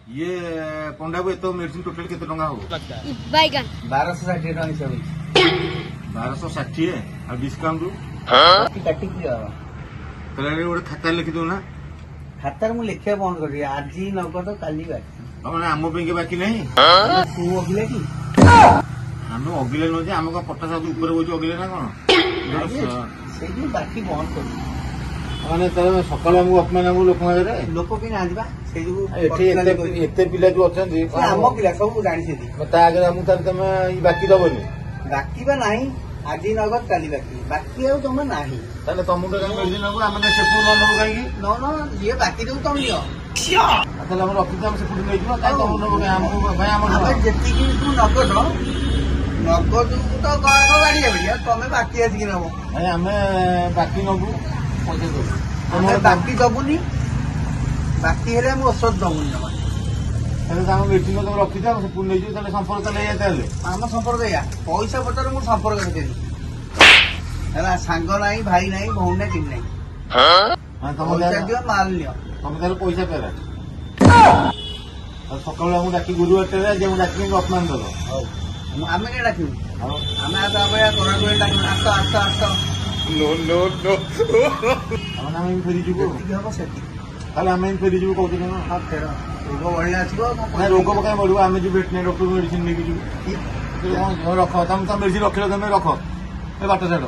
ये पंडा को तो मेडिसिन टोटल केते टंगा हो बैगन 1260 टका हिसाब 1260 आ डिस्काउंट काटी दिया तले गोटे खाता लिखि दो ना खातार मु लिखिया बंद करी आज नगद काली बाकी माने आम पे बाकी नहीं तू अगिले की आम अगिले न आम का पटा सब ऊपर बोझ अगिले ना कौन से बाकी बंद कर माने सकाल आमको अपमान आम लोक लोक कि ना से एते पिला जो अच्छा आम पिला सब जानी आगे आमको तुम बाकी दबनी बाकी बा नहीं आज नगद काली बाकी बाकी आ तुम नहीं तुमको मेडिसिन नबू आम से न नबू कहीं न न ये बाकी जो तुम लियो रखी से नहीं तुम नबू जी तू नगद नगद तो गाड़ी बढ़िया तुम बाकी आसिक नब आम बाकी नबू पैसा बाकी दबुनी बाकी हेले हम औषध दबुनी जमा मेडिसिन तुम रखी था पुणी नहीं संपर्क आम संपर्क या पैसा पटर मुझे संपर्क रखेनि सांग नहीं भाई नहीं भौणी ना कि नहीं माल लियो तुम पैसा पेरा सकाल डाक गुरुवार डाक अपमान दल आम क्या डाक आम आस आस आस फेरीजु हम से आम फेरीजु कौन फेर रोग बढ़िया रोग कहीं बढ़ आम जो भेटने डॉक्टर मेडिसिन लेकिन रख तुम मेडिसिन रख तुम रख बाट छाड़